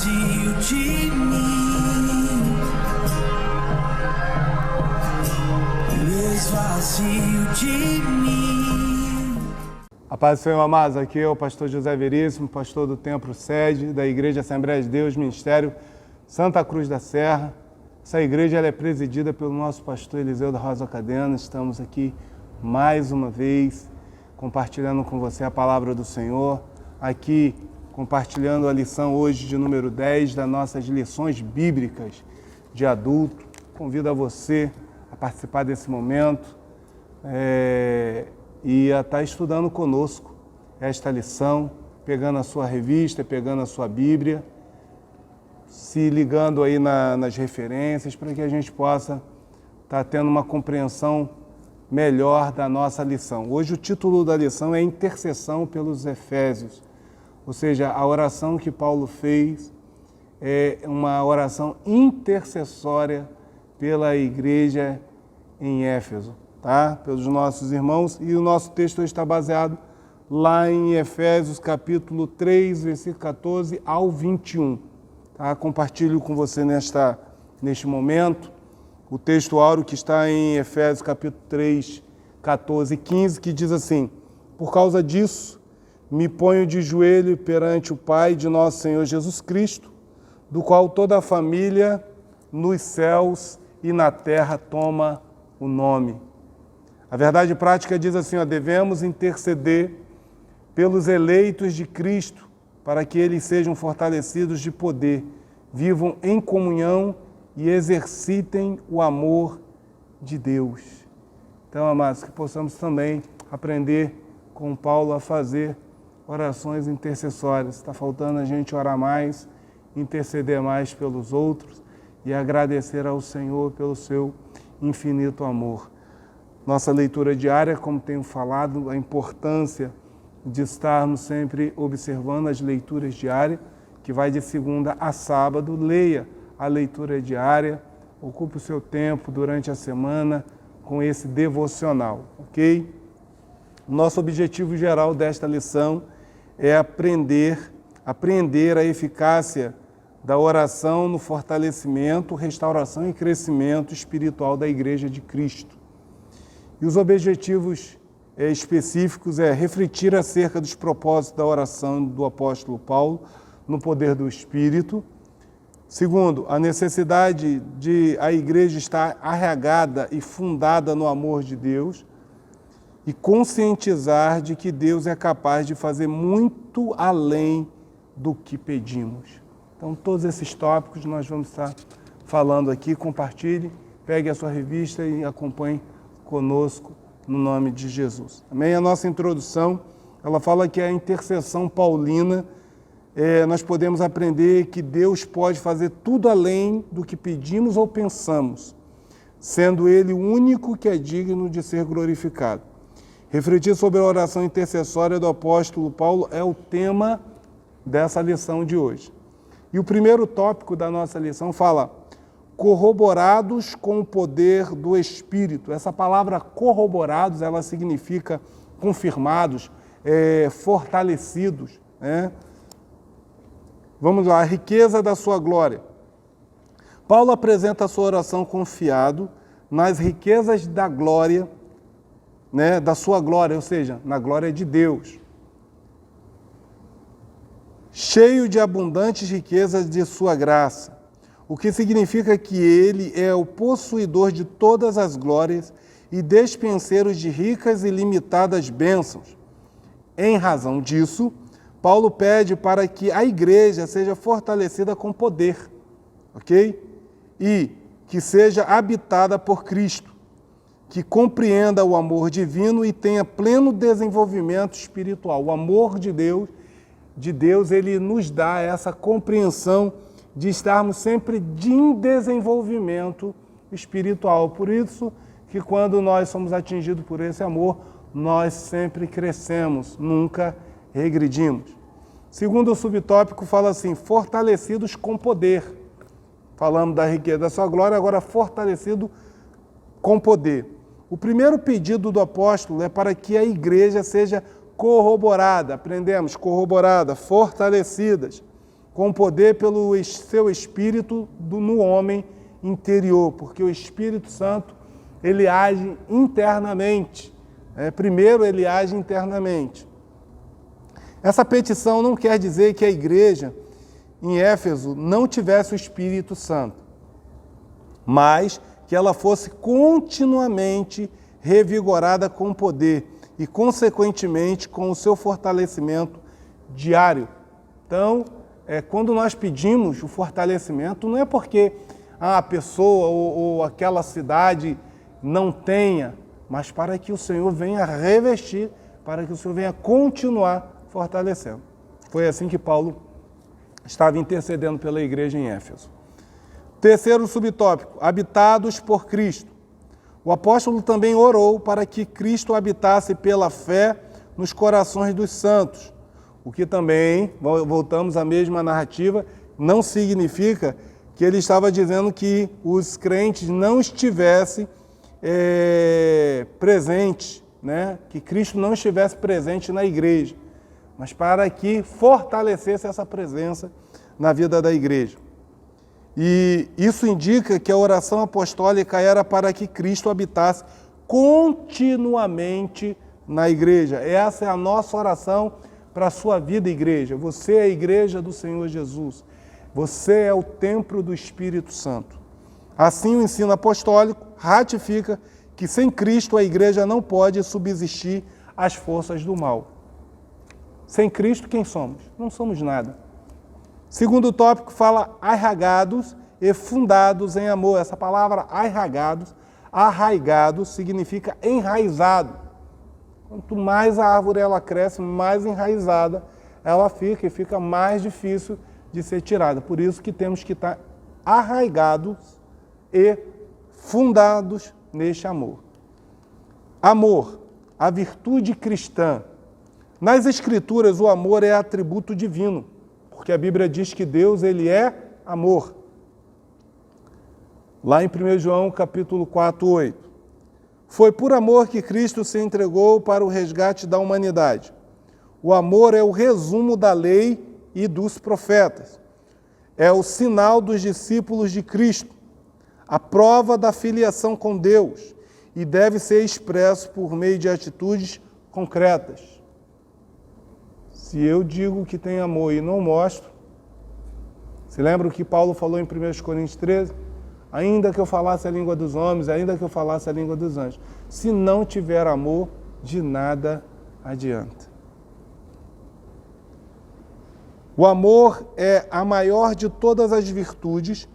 vazio de mim, me esvazio de mim. A paz do Senhor, amados, aqui é o pastor José Veríssimo, pastor do Templo Sede, da Igreja Assembleia de Deus, Ministério Santa Cruz da Serra. Essa igreja ela é presidida pelo nosso pastor Eliseu da Rosa Cadena. Estamos aqui mais uma vez compartilhando com você a palavra do Senhor, aqui compartilhando a lição hoje de número 10 das nossas lições bíblicas de adulto. Convido a você a participar desse momento e a estar estudando conosco esta lição, pegando a sua revista, pegando a sua Bíblia, se ligando aí nas referências para que a gente possa estar tendo uma compreensão melhor da nossa lição. Hoje o título da lição é Intercessão pelos Efésios, ou seja, a oração que Paulo fez é uma oração intercessória pela igreja em Éfeso, tá? Pelos nossos irmãos, e o nosso texto está baseado lá em Efésios capítulo 3, versículo 14 ao 21. Tá? Compartilho com você neste momento o texto áureo que está em Efésios capítulo 3, 14 e 15, que diz assim: por causa disso, me ponho de joelho perante o Pai de nosso Senhor Jesus Cristo, do qual toda a família nos céus e na terra toma o nome. A verdade prática diz assim, devemos interceder pelos eleitos de Cristo, para que eles sejam fortalecidos de poder, vivam em comunhão e exercitem o amor de Deus. Então, amados, que possamos também aprender com Paulo a fazer orações intercessórias. Está faltando a gente orar mais, interceder mais pelos outros e agradecer ao Senhor pelo seu infinito amor. Nossa leitura diária, como tenho falado, a importância de estarmos sempre observando as leituras diárias, que vai de segunda a sábado. Leia a leitura diária, ocupe o seu tempo durante a semana com esse devocional, ok? Nosso objetivo geral desta lição é aprender a eficácia da oração no fortalecimento, restauração e crescimento espiritual da Igreja de Cristo. E os objetivos específicos é refletir acerca dos propósitos da oração do apóstolo Paulo no poder do Espírito. Segundo, a necessidade de a igreja estar arraigada e fundada no amor de Deus e conscientizar de que Deus é capaz de fazer muito além do que pedimos. Então, todos esses tópicos nós vamos estar falando aqui. Compartilhe, pegue a sua revista e acompanhe conosco no nome de Jesus. Amém? A nossa introdução, ela fala que a intercessão paulina, nós podemos aprender que Deus pode fazer tudo além do que pedimos ou pensamos, sendo Ele o único que é digno de ser glorificado. Refletir sobre a oração intercessória do apóstolo Paulo é o tema dessa lição de hoje. E o primeiro tópico da nossa lição fala: corroborados com o poder do Espírito. Essa palavra corroborados, ela significa confirmados, fortalecidos, né? Vamos lá, a riqueza da sua glória. Paulo apresenta a sua oração confiado nas riquezas da glória, né, da sua glória, ou seja, na glória de Deus. Cheio de abundantes riquezas de sua graça, o que significa que ele é o possuidor de todas as glórias e despenseiro de ricas e limitadas bênçãos. Em razão disso, Paulo pede para que a igreja seja fortalecida com poder, ok? E que seja habitada por Cristo, que compreenda o amor divino e tenha pleno desenvolvimento espiritual. O amor de Deus, ele nos dá essa compreensão de estarmos sempre em desenvolvimento espiritual. Por isso que quando nós somos atingidos por esse amor, nós sempre crescemos, nunca regredimos. Segundo o subtópico, fala assim, fortalecidos com poder. Falamos da riqueza da sua glória, agora fortalecido com poder. O primeiro pedido do apóstolo é para que a igreja seja corroborada, aprendemos, corroborada, fortalecidas com poder pelo seu Espírito no homem interior, porque o Espírito Santo, ele age internamente. Primeiro, ele age internamente. Essa petição não quer dizer que a igreja em Éfeso não tivesse o Espírito Santo, mas que ela fosse continuamente revigorada com poder e, consequentemente, com o seu fortalecimento diário. Então, quando nós pedimos o fortalecimento, não é porque a pessoa ou aquela cidade não tenha, mas para que o Senhor venha revestir, para que o Senhor venha continuar fortalecendo. Foi assim que Paulo estava intercedendo pela igreja em Éfeso. Terceiro subtópico, habitados por Cristo. O apóstolo também orou para que Cristo habitasse pela fé nos corações dos santos, o que também, voltamos à mesma narrativa, não significa que ele estava dizendo que os crentes não estivessem presentes, né? Que Cristo não estivesse presente na igreja, mas para que fortalecesse essa presença na vida da igreja. E isso indica que a oração apostólica era para que Cristo habitasse continuamente na igreja. Essa é a nossa oração para a sua vida, igreja. Você é a igreja do Senhor Jesus. Você é o templo do Espírito Santo. Assim, o ensino apostólico ratifica que sem Cristo a igreja não pode subsistir às forças do mal. Sem Cristo, quem somos? Não somos nada. Segundo tópico fala arraigados e fundados em amor. Essa palavra arraigado significa enraizado. Quanto mais a árvore ela cresce, mais enraizada ela fica e fica mais difícil de ser tirada. Por isso que temos que estar arraigados e fundados neste amor. Amor, a virtude cristã. Nas Escrituras, o amor é atributo divino, porque a Bíblia diz que Deus, ele é amor. Lá em 1 João, capítulo 4, 8. Foi por amor que Cristo se entregou para o resgate da humanidade. O amor é o resumo da lei e dos profetas. É o sinal dos discípulos de Cristo, a prova da filiação com Deus, e deve ser expresso por meio de atitudes concretas. Se eu digo que tem amor e não mostro, se lembra o que Paulo falou em 1 Coríntios 13? Ainda que eu falasse a língua dos homens, ainda que eu falasse a língua dos anjos, se não tiver amor, de nada adianta. O amor é a maior de todas as virtudes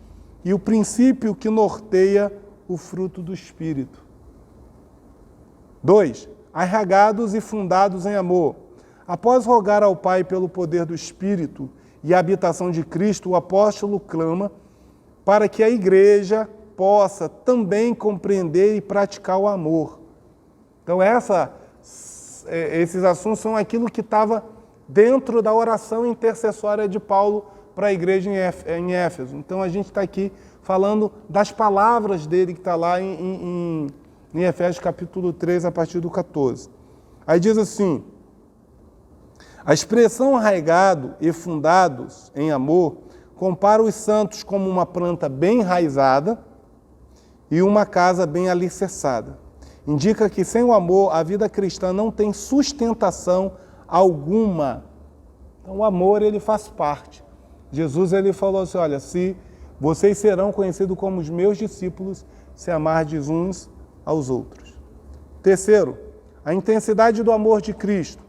e o princípio que norteia o fruto do Espírito. 2. Arraigados e fundados em amor. Após rogar ao Pai pelo poder do Espírito e a habitação de Cristo, o apóstolo clama para que a igreja possa também compreender e praticar o amor. Então, esses assuntos são aquilo que estava dentro da oração intercessória de Paulo para a igreja em Éfeso. Então, a gente está aqui falando das palavras dele, que está lá em Efésios capítulo 3, a partir do 14. Aí diz assim: a expressão arraigado e fundados em amor compara os santos como uma planta bem enraizada e uma casa bem alicerçada. Indica que sem o amor a vida cristã não tem sustentação alguma. Então o amor, ele faz parte. Jesus, ele falou assim: olha, se vocês serão conhecidos como os meus discípulos, se amardes uns aos outros. Terceiro, a intensidade do amor de Cristo.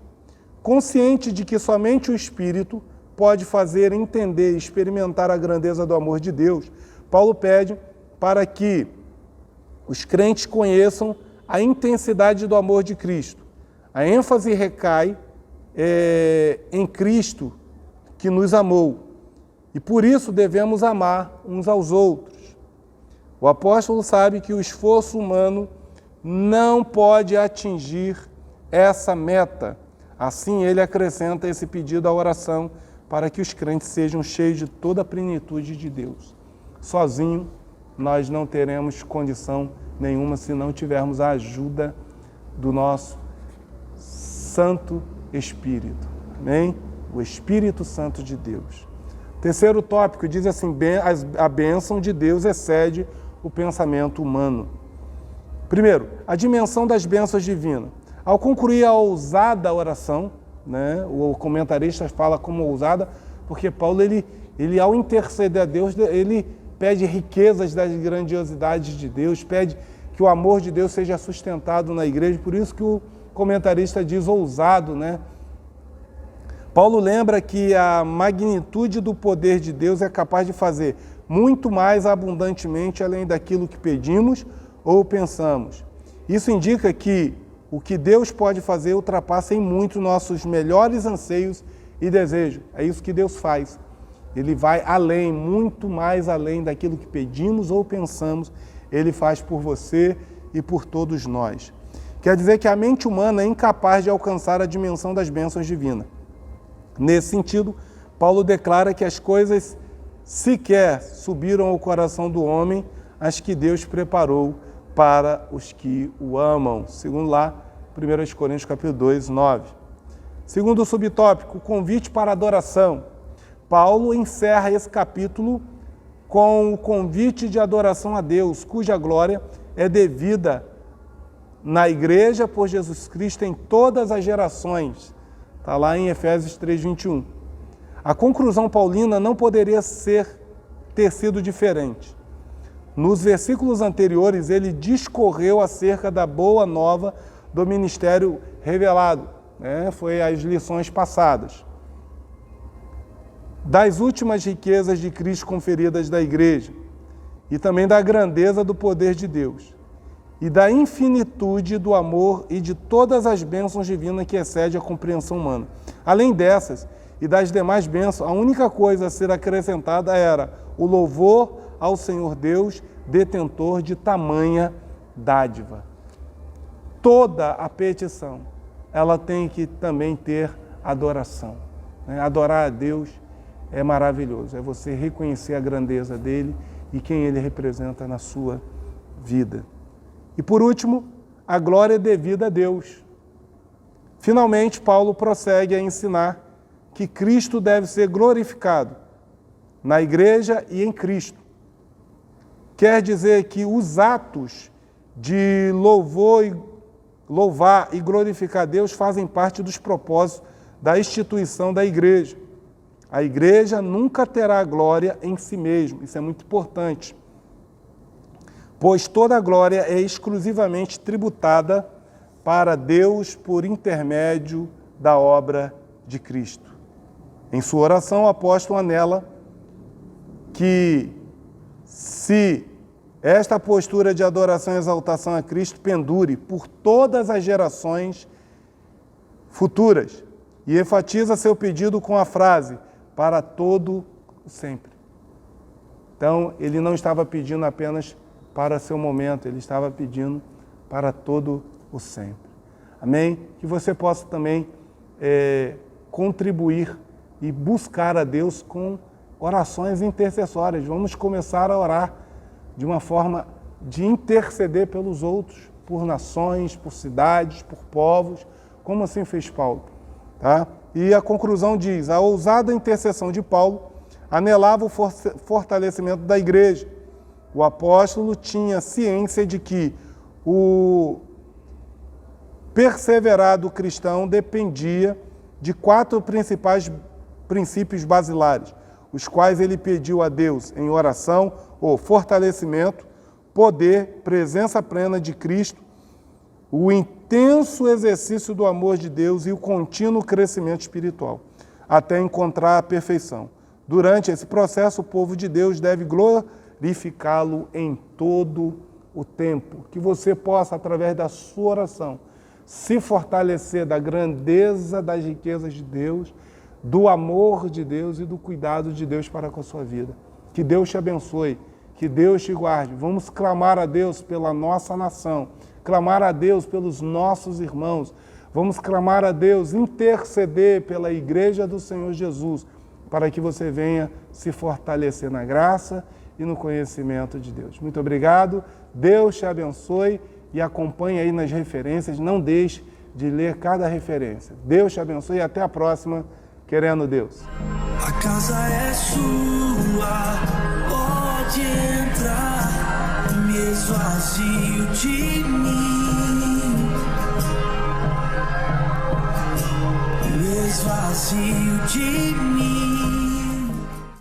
Consciente de que somente o Espírito pode fazer entender e experimentar a grandeza do amor de Deus, Paulo pede para que os crentes conheçam a intensidade do amor de Cristo. A ênfase recai em Cristo que nos amou, e por isso devemos amar uns aos outros. O apóstolo sabe que o esforço humano não pode atingir essa meta. Assim, ele acrescenta esse pedido à oração para que os crentes sejam cheios de toda a plenitude de Deus. Sozinho, nós não teremos condição nenhuma se não tivermos a ajuda do nosso Santo Espírito. Amém? O Espírito Santo de Deus. Terceiro tópico, diz assim, a bênção de Deus excede o pensamento humano. Primeiro, a dimensão das bênçãos divinas. Ao concluir a ousada oração, né, o comentarista fala como ousada, porque Paulo, ele ao interceder a Deus, ele pede riquezas das grandiosidades de Deus, pede que o amor de Deus seja sustentado na igreja, por isso que o comentarista diz ousado, né? Paulo lembra que a magnitude do poder de Deus é capaz de fazer muito mais abundantemente além daquilo que pedimos ou pensamos. Isso indica que o que Deus pode fazer ultrapassa em muito nossos melhores anseios e desejos. É isso que Deus faz. Ele vai além, muito mais além daquilo que pedimos ou pensamos. Ele faz por você e por todos nós. Quer dizer que a mente humana é incapaz de alcançar a dimensão das bênçãos divinas. Nesse sentido, Paulo declara que as coisas sequer subiram ao coração do homem, as que Deus preparou para os que o amam. Segundo lá, 1 Coríntios capítulo 2, 9. Segundo o subtópico, o convite para a adoração. Paulo encerra esse capítulo com o convite de adoração a Deus, cuja glória é devida na igreja por Jesus Cristo em todas as gerações. Está lá em Efésios 3, 21. A conclusão paulina não poderia ter sido diferente. Nos versículos anteriores, ele discorreu acerca da boa nova do ministério revelado. Foi as lições passadas. Das últimas riquezas de Cristo conferidas da igreja e também da grandeza do poder de Deus e da infinitude do amor e de todas as bênçãos divinas que excede a compreensão humana. Além dessas e das demais bênçãos, a única coisa a ser acrescentada era o louvor ao Senhor Deus, detentor de tamanha dádiva. Toda a petição, ela tem que também ter adoração. Adorar a Deus é maravilhoso, é você reconhecer a grandeza dele e quem ele representa na sua vida. E por último, a glória é devida a Deus. Finalmente, Paulo prossegue a ensinar que Cristo deve ser glorificado na igreja e em Cristo. Quer dizer que os atos de louvar e glorificar Deus fazem parte dos propósitos da instituição da igreja. A igreja nunca terá glória em si mesma, isso é muito importante, pois toda a glória é exclusivamente tributada para Deus por intermédio da obra de Cristo. Em sua oração, o apóstolo anela que, se esta postura de adoração e exaltação a Cristo pendure por todas as gerações futuras, e enfatiza seu pedido com a frase, para todo o sempre. Então, ele não estava pedindo apenas para seu momento, ele estava pedindo para todo o sempre. Amém? Que você possa também contribuir e buscar a Deus com orações intercessórias. Vamos começar a orar de uma forma de interceder pelos outros, por nações, por cidades, por povos, como assim fez Paulo. Tá? E a conclusão diz, a ousada intercessão de Paulo anelava o fortalecimento da igreja. O apóstolo tinha ciência de que o perseverado cristão dependia de 4 principais princípios basilares, os quais ele pediu a Deus em oração: o fortalecimento, poder, presença plena de Cristo, o intenso exercício do amor de Deus e o contínuo crescimento espiritual, até encontrar a perfeição. Durante esse processo, o povo de Deus deve glorificá-lo em todo o tempo. Que você possa, através da sua oração, se fortalecer da grandeza das riquezas de Deus, do amor de Deus e do cuidado de Deus para com a sua vida. Que Deus te abençoe, que Deus te guarde. Vamos clamar a Deus pela nossa nação, clamar a Deus pelos nossos irmãos. Vamos clamar a Deus, interceder pela Igreja do Senhor Jesus, para que você venha se fortalecer na graça e no conhecimento de Deus. Muito obrigado, Deus te abençoe e acompanhe aí nas referências, não deixe de ler cada referência. Deus te abençoe e até a próxima, querendo Deus. casa é sua, pode entrar, me esvazio de mim, me esvazio de mim.